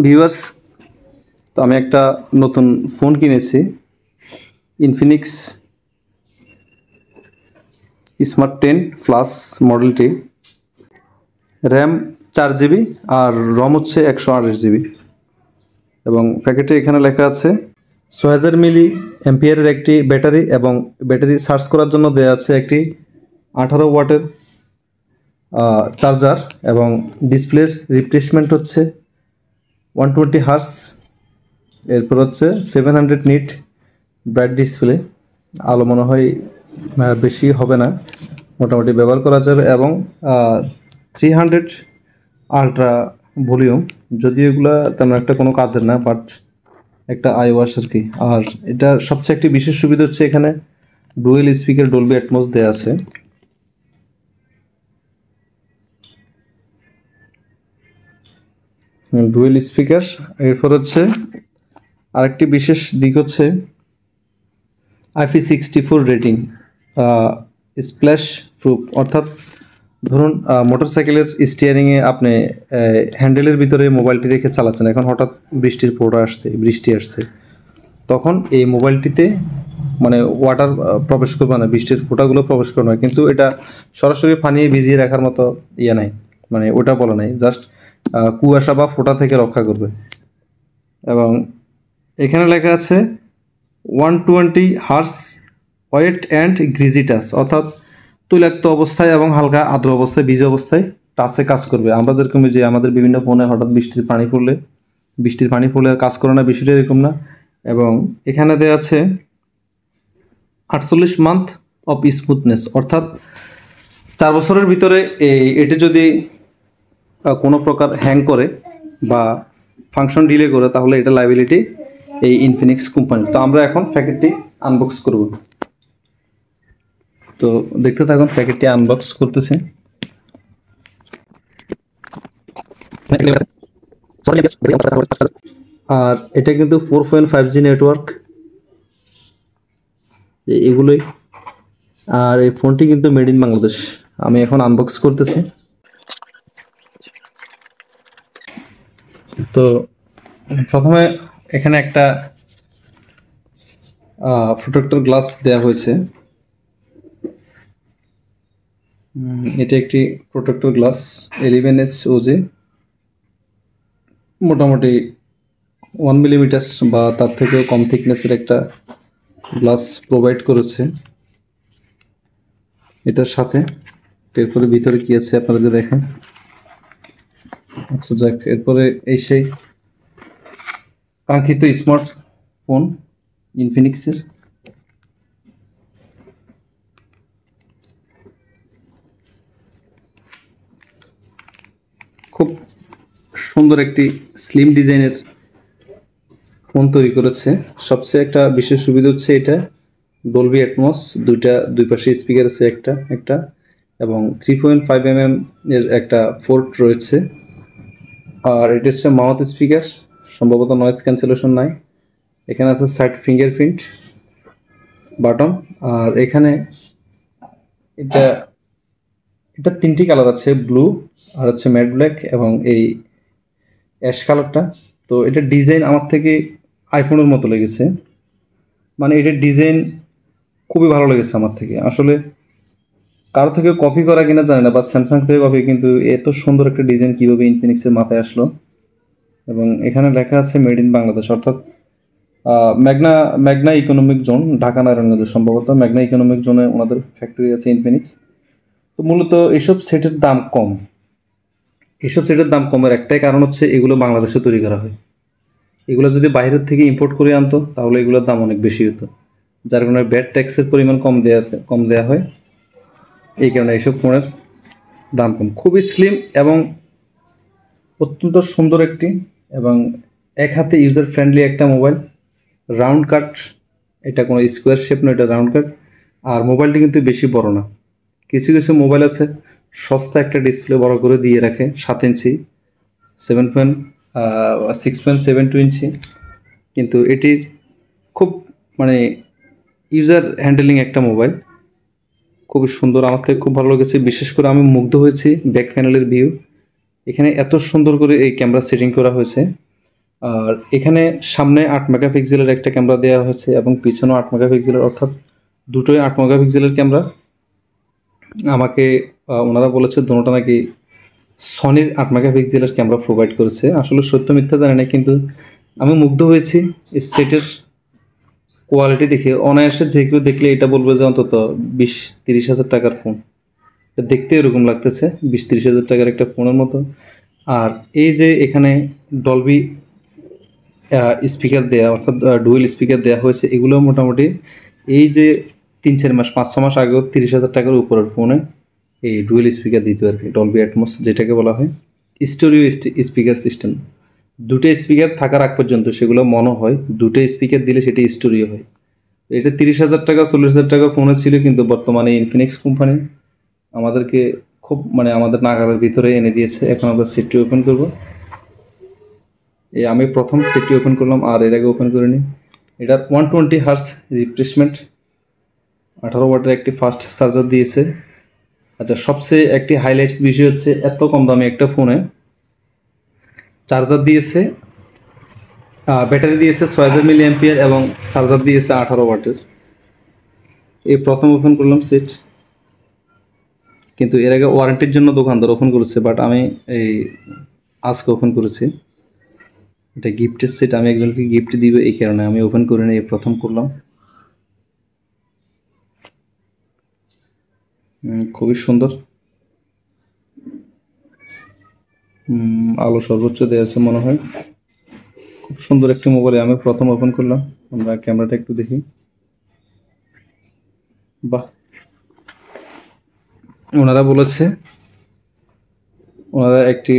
Viewers, তো আমি একটা নতুন ফোন কিনেছি, ইনফিনিক্স স্মার্ট 10 প্লাস মডেলটি। র্যাম 4 জিবি আর রম হচ্ছে 128 জিবি, এবং প্যাকেটে এখানে লেখা আছে 6000 মিলি অ্যাম্পিয়ারের একটি ব্যাটারি, এবং ব্যাটারি চার্জ করার জন্য দেওয়া আছে একটি 18 ওয়াটের চার্জার, এবং ডিসপ্লের রিফ্রেশমেন্ট হচ্ছে 120 হার্স। এরপর হচ্ছে 700 নিট ব্রাইট ডিসপ্লে। আলো মনে হয় বেশি হবে না, মোটামুটি ব্যবহার করা যাবে। এবং 300 আলট্রা ভলিউম, যদিও এগুলো তেমন একটা কোনো কাজের না, বাট একটা আইওয়াশ আর কি। আর এটা সবচেয়ে একটি বিশেষ সুবিধা হচ্ছে এখানে ডুয়েল স্পিকার ডলবি অ্যাটমস দেওয়া আছে। Dual speaker. এরপর হচ্ছে আরেকটি বিশেষ দিক হচ্ছে IP64 রেটিং, স্প্ল্যাশ প্রুফ। অর্থাৎ ধরুন মোটরসাইকেলের স্টিয়ারিংয়ে আপনি হ্যান্ডেলের ভিতরে মোবাইলটি রেখে চালাচ্ছেন, এখন হঠাৎ বৃষ্টি আসছে, তখন এই মোবাইলটিতে মানে ওয়াটার প্রবেশ করবে না, বৃষ্টির ফোঁটাগুলো প্রবেশ করবে না, কিন্তু এটা সরাসরি পানি ভিজিয়ে রাখার মতো ইয়ে নাই, মানে ওটা বলা নাই, জাস্ট কুয়াশা বা ফোঁটা থেকে রক্ষা করবে। এবং এখানে লেখা আছে 120 হার্স ওয়েট অ্যান্ড গ্রিজি টাচ, অর্থাৎ তৈলাক্ত অবস্থায় এবং হালকা আর্দ্র অবস্থায়, ভিজে অবস্থায় টাচে কাজ করবে। আমরা যেরকম যে আমাদের বিভিন্ন ফোনে হঠাৎ বৃষ্টির পানি পড়লে কাজ করে না, বিষয়টা এরকম না। এবং এখানে দেওয়া আছে 48 মান্থ অফ স্মুথনেস, অর্থাৎ 4 বছরের ভিতরে এটি যদি কোনো প্রকার হ্যাং করে বা ফাংশন ডিলে করে, তাহলে এটা লাইবিলিটি এই ইনফিনিক্স কোম্পানি। তো আমরা এখন প্যাকেটটি আনবক্স করব। তো দেখতে থাকুন, প্যাকেটটি আনবক্স করতেছে। আর এটা কিন্তু 4.5G নেটওয়ার্ক, এগুলোই। আর এই ফোনটি কিন্তু মেড ইন বাংলাদেশ। আমি এখন আনবক্স করতেছি। তো প্রথমে এখানে একটা প্রোটেক্টর গ্লাস দেওয়া হয়েছে। এটা একটি প্রোটেক্টর গ্লাস 11H OJ, মোটামুটি 1 মিলিমিটার বা তার থেকেও কম থিকনেসের একটা গ্লাস প্রোভাইড করেছে এটার সাথে। এরপরে ভিতরে কি আছে আপনাদেরকে দেখাই। আচ্ছা যাক, এরপরে এই সেই কাঙ্ক্ষিত স্মার্টফোন ইনফিনিক্সের। খুব সুন্দর একটি স্লিম ডিজাইনের ফোন তৈরি করেছে। সবচেয়ে একটা বিশেষ সুবিধা হচ্ছে এটা ডলবি অ্যাটমস, দুই পাশে স্পিকার আছে একটা, এবং 3.5mm এর একটা পোর্ট রয়েছে। আর এটা হচ্ছে মাউথ স্পিকার, সম্ভবত নয়েজ ক্যান্সেলেশন নাই। এখানে আছে সাইড ফিঙ্গারপ্রিন্ট বাটন। আর এখানে এটা 3টি কালার আছে, ব্লু আর হচ্ছে ম্যাট ব্ল্যাক এবং এই অ্যাশ কালারটা। তো এটা ডিজাইন আমার থেকে আইফোনের মতো লেগেছে, মানে এটার ডিজাইন খুবই ভালো লেগেছে আমার থেকে। আসলে কারো থেকে কপি করা কিনা জানি না, বা স্যামসাং থেকে কপি, কিন্তু এত সুন্দর একটা ডিজাইন কীভাবে ইনফিনিক্সের মাথায় আসলো। এবং এখানে লেখা আছে মেড ইন বাংলাদেশ, অর্থাৎ Magna economic zone, Dhaka Narayanganj, সম্ভবত ম্যাগনা ইকোনমিক জোনে ওনাদের ফ্যাক্টরি আছে ইনফিনিক্স। তো মূলত এইসব সেটের দাম কম। এইসব সেটের দাম কমের একটাই কারণ হচ্ছে এগুলো বাংলাদেশে তৈরি করা হয়। এগুলো যদি বাইরের থেকে ইম্পোর্ট করে আনতো, তাহলে এগুলোর দাম অনেক বেশি হতো, যার কারণে ব্যাট ট্যাক্সের পরিমাণ কম দেওয়া হয়। এই কারণে এইসব ফোনের দাম কম। খুবই স্লিম এবং অত্যন্ত সুন্দর একটি, এবং এক হাতে ইউজার ফ্রেন্ডলি একটা মোবাইল। রাউন্ড কাট, এটা কোনো স্কোয়ার শেপ নয়, এটা রাউন্ড কাট। আর মোবাইলটি কিন্তু বেশি বড় না। কিছু কিছু মোবাইল আছে সস্তা একটা ডিসপ্লে বড় করে দিয়ে রাখে, 7 ইঞ্চি, 6.72 ইঞ্চি, কিন্তু এটির খুব মানে ইউজার হ্যান্ডেলিং একটা মোবাইল, খুবই সুন্দর। আমার থেকে খুব ভালো লেগেছে। বিশেষ করে আমি মুগ্ধ হয়েছি ব্যাক প্যানেলের ভিউ। এখানে এত সুন্দর করে এই ক্যামেরা সেটিং করা হয়েছে। আর এখানে সামনে 8 মেগাপিক্সেলের একটা ক্যামেরা দেওয়া হয়েছে এবং পিছনেও 8 মেগাপিক্সেলের, অর্থাৎ দুটোই 8 মেগাপিক্সেলের ক্যামেরা। আমাকে ওনারা বলেছে দুটোটা নাকি সনির 8 মেগাপিক্সেলের ক্যামেরা প্রোভাইড করেছে। আসলে সত্য মিথ্যা জানি না, কিন্তু আমি মুগ্ধ হয়েছি এই সেটের কোয়ালিটি দেখে। অনায়াসে যে কেউ দেখলে এটা বলবে যে অন্তত 20-30 হাজার টাকার ফোন। দেখতে এরকম লাগতেছে 20-30 হাজার টাকার একটা ফোনের মতো। আর এই যে এখানে ডলবি স্পিকার দেয়া, অর্থাৎ ডুয়েল স্পিকার দেওয়া হয়েছে, এগুলো মোটামুটি এই যে 3-4 মাস 5-6 মাস আগেও 30 হাজার টাকার উপরের ফোনে এই ডুয়েল স্পিকার দিত আর কি, ডলবি অ্যাটমস যেটাকে বলা হয়। স্টোরিও স্পিকার সিস্টেম, দুটো স্পিকার থাকার আগ পর্যন্ত সেগুলো মনে হয়, দুটো স্পিকার দিলে সেটা স্টোরিও হয়। এটা 30 হাজার টাকা 40 হাজার টাকা ফোনে ছিল, কিন্তু বর্তমানে ইনফিনিক্স কোম্পানি আমাদেরকে খুব আমাদের নাগালের ভিতরে এনে দিয়েছে। এখন আমরা সেটটি ওপেন করব। এই আমি প্রথম সেটটি ওপেন করলাম, আর এর আগে ওপেন করিনি। এটা 120 হার্স রিফ্রেশমেন্ট, 18 ওয়াটের একটি ফাস্ট চার্জার দিয়েছে। আচ্ছা, সবচেয়ে একটি হাইলাইটস বিষয় হচ্ছে এত কম দামে একটা ফোনে চার্জার দিয়েছে, ব্যাটারি দিয়েছে 6000 মিলি অ্যাম্পিয়ার এবং চার্জার দিয়েছে 18 ওয়াটের। এই প্রথম ওপেন করলাম সেট, কিন্তু এর আগে ওয়ারেন্টির জন্য দোকানদার ওপেন করেছে, বাট আমি এই আজকে ওপেন করেছি। এটা গিফটের সেট, আমি একজনকে গিফট দিবে এই কারণে আমি ওপেন করে নিয়ে প্রথম করলাম। খুবই সুন্দর, আলো সর্বোচ্চ দেওয়া আছে মনে হয়। খুব সুন্দর একটি মোবাইলে আমি প্রথম ওপেন করলাম। আমরা ক্যামেরাটা একটু দেখি। বাহ, ওনারা বলেছে ওনারা একটি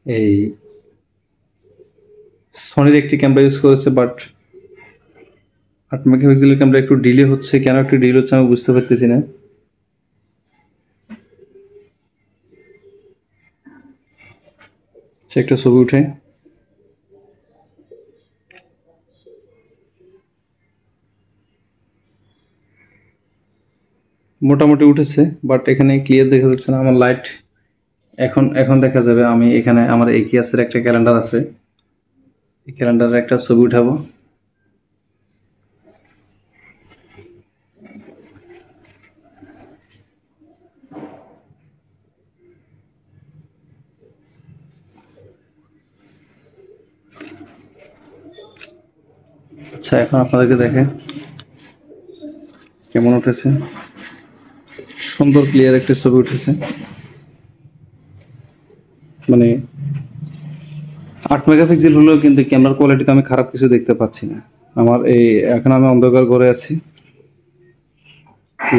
এই সনির একটি ক্যামেরা ইউজ করেছে, বাট 8 মেগাপিক্সেলের ক্যামেরা একটু ডিলে হচ্ছে। কেন একটু ডিলে হচ্ছে আমি বুঝতে পারতেছি না। সে একটা ছবি উঠে, মোটামুটি উঠেছে, বাট এখানে ক্লিয়ার দেখা যাচ্ছে না। আমার লাইট এখন দেখা যাবে। আমি এখানে আমার একিয়াসের একটা ক্যালেন্ডার আছে, এই ক্যালেন্ডারের একটা ছবি উঠাবো। আচ্ছা, এখন আপনাদেরকে দেখে কেমন উঠেছে। সুন্দর ক্লিয়ার একটা ছবি উঠেছে। 8 মেগাপিক্সেল হলেও কিন্তু ক্যামেরার কোয়ালিটিতে আমি খারাপ কিছু দেখতে পাচ্ছি না। আমার এখন আমি অন্ধকার ঘরে আছি,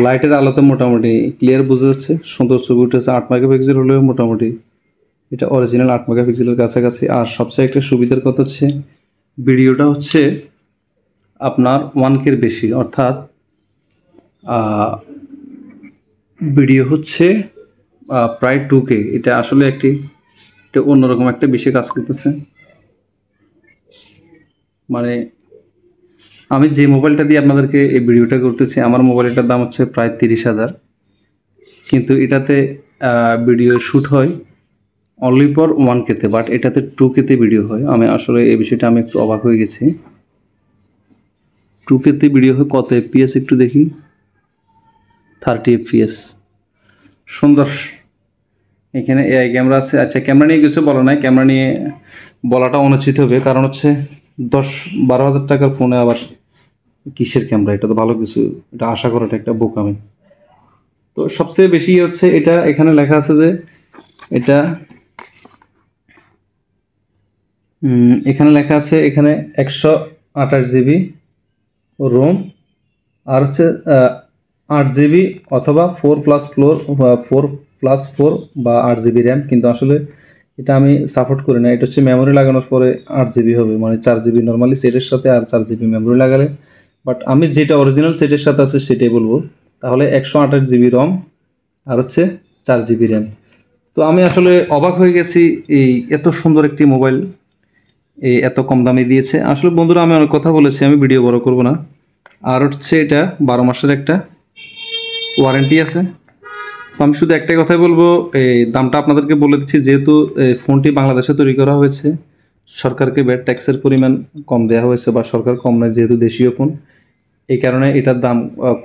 লাইটের আলোতে মোটামুটি ক্লিয়ার বোঝা যাচ্ছে, সুন্দর ছবি উঠেছে। 8 মেগাপিক্সেল হলেও মোটামুটি এটা অরিজিনাল 8 মেগাপিক্সেলের কাছাকাছি। আর সবচেয়ে একটা সুবিধার কথা হচ্ছে ভিডিওটা হচ্ছে আপনার 1K বেশি, অর্থাৎ ভিডিও হচ্ছে প্রায় 2K। এটা আসলে এটা অন্যরকম একটা বিষয় কাজ করতেছে। আমি যে মোবাইলটা দিয়ে আপনাদেরকে এই ভিডিওটা করতেছি, আমার মোবাইলটার দাম হচ্ছে প্রায় 30,000, কিন্তু এটাতে ভিডিও শ্যুট হয় অনলি ফর 1K-তে, বাট এটাতে 2K-তে ভিডিও হয়। আমি আসলে এই বিষয়টা আমি একটু অবাক হয়ে গেছি। 2K-তে ভিডিও হয় কত FPS একটু দেখি, 30 FPS। সুন্দর। এখানে AI ক্যামেরা আছে। আচ্ছা, ক্যামেরা নিয়ে কিছু বলা নাই, ক্যামেরা নিয়ে বলাটা অনুচিত হবে, কারণ হচ্ছে 10-12 হাজার টাকার ফোনে আবার কিসের ক্যামেরা? এটা তো ভালো কিছু, এটা আশা করাটা একটা বোকামি। তো সবচেয়ে বেশি হচ্ছে এটা এখানে লেখা আছে যে এটা এখানে লেখা আছে এখানে 128 জিবি রোম, আর হচ্ছে 8 জিবি অথবা 4+4 বা 8 জিবি র্যাম। কিন্তু আসলে এটা আমি সাপোর্ট করি না। এটা হচ্ছে মেমোরি লাগানোর পরে 8 জিবি হবে, 4 জিবি নর্মালি সেটের সাথে আর 4 জিবি মেমোরি লাগালে। বাট আমি যেটা অরিজিনাল সেটের সাথে আছে সেটাই বলবো। তাহলে 128 জিবি রম আর হচ্ছে 4 জিবি র্যাম। তো আমি আসলে অবাক হয়ে গেছি, এই এত সুন্দর একটি মোবাইল এত কম দামে দিয়েছে। আসলে বন্ধুরা, আমি অনেক কথা বলেছি, আমি ভিডিও বড় করব না। আর হচ্ছে এটা 12 মাসের একটা ওয়ারেন্টি আছে। তো আমি শুধু একটাই কথাই বলবো, এই দামটা আপনাদেরকে বলে দিচ্ছি, যেহেতু ফোনটি বাংলাদেশে তৈরি করা হয়েছে, সরকারকে ভ্যাট ট্যাক্সের পরিমাণ কম দেওয়া হয়েছে, বা সরকার কম নেয় যেহেতু দেশীয় ফোন, এই কারণে এটার দাম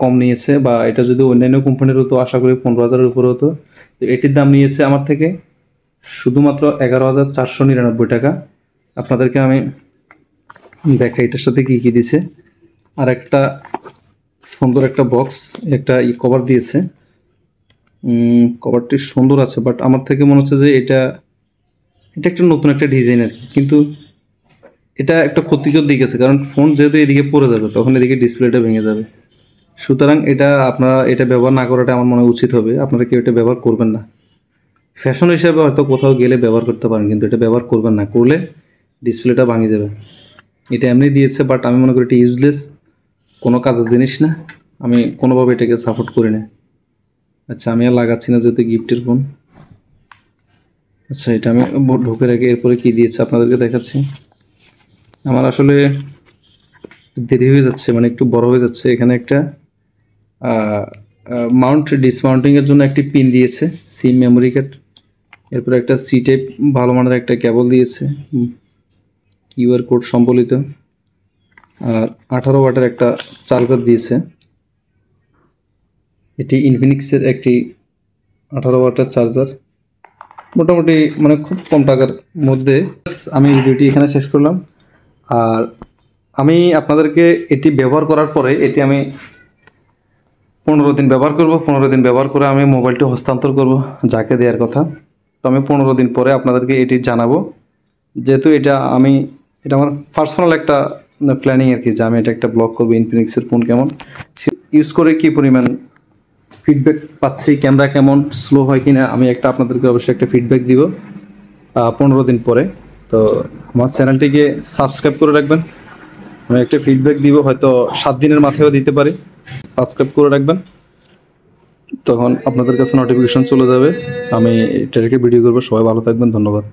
কম নিয়েছে। বা এটা যদি অন্যান্য কোম্পানির হতো আশা করি 15,000-এর উপরে হতো। তো এটির দাম নিয়েছে আমার থেকে শুধুমাত্র 11,499 টাকা। আপনাদেরকে আমি দেখাই এটার সাথে কী কী দিছে। আর একটা সুন্দর একটা বক্স, একটা কভার দিয়েছে। কভারটি সুন্দর আছে, বাট আমার থেকে মনে হচ্ছে যে এটা একটা নতুন একটা ডিজাইন আর কি। কিন্তু এটা একটা ক্ষতিকর দিক আছে, কারণ ফোন যেহেতু এদিকে পড়ে যাবে তখন এদিকে ডিসপ্লেটা ভেঙে যাবে। সুতরাং এটা আপনারা এটা ব্যবহার না করাটা আমার মনে হয় উচিত হবে। আপনারা কেউ এটা ব্যবহার করবেন না। ফ্যাশন হিসাবে হয়তো কোথাও গেলে ব্যবহার করতে পারেন, কিন্তু এটা ব্যবহার করবেন না, করলে ডিসপ্লেটা ভাঙে যাবে। এটা এমনি দিয়েছে, বাট আমি মনে করি এটা ইউজলেস, কোনো কাজের জিনিস না। আমি কোনোভাবে এটাকে সাপোর্ট করি না। আচ্ছা, আমি আর লাগাচ্ছি না যেহেতু গিফটের ফোন। আচ্ছা, এটা আমি ঢুকে রেখে এরপরে কী দিয়েছে আপনাদেরকে দেখাচ্ছি। আমার আসলে দেরি হয়ে যাচ্ছে, মানে একটু বড় হয়ে যাচ্ছে। এখানে একটা মাউন্ট ডিসমাউন্টিংয়ের জন্য একটি পিন দিয়েছে, সিম মেমোরি কার্ড, এরপরে একটা সি টাইপ ভালো মানের একটা কেবল দিয়েছে, কিউআর কোড সম্বলিত, আর 18 ওয়াটের একটা চার্জার দিয়েছে। এটি ইনফিনিক্সের একটি 18 ওয়াটের চার্জার, মোটামুটি মানে খুব কম টাকার মধ্যে। আমি ভিডিওটি এখানে শেষ করলাম। আর আমি আপনাদেরকে এটি ব্যবহার করার পরে এটি আমি 15 দিন ব্যবহার করব। 15 দিন ব্যবহার করে আমি মোবাইলটি হস্তান্তর করব যাকে দেওয়ার কথা। তো আমি 15 দিন পরে আপনাদেরকে এটি জানাবো। যেহেতু এটা আমার পার্সোনাল একটা প্ল্যানিং আর কি, যে আমি এটা একটা ব্লগ করবো ইনফিনিক্সের ফোন কেমন ইউজ করে, কী পরিমাণ ফিডব্যাক পাচ্ছি, ক্যামেরা কেমন, স্লো হয় কিনা, আমি আপনাদেরকে অবশ্যই একটা ফিডব্যাক দিব 15 দিন পরে। তো আমার চ্যানেলটিকে সাবস্ক্রাইব করে রাখবেন। আমি একটা ফিডব্যাক দিব, হয়তো 7 দিনের মাথায়ও দিতে পারি। সাবস্ক্রাইব করে রাখবেন, তখন আপনাদের কাছে নোটিফিকেশন চলে যাবে, আমি এটা রেখে ভিডিও করবো। সবাই ভালো থাকবেন, ধন্যবাদ।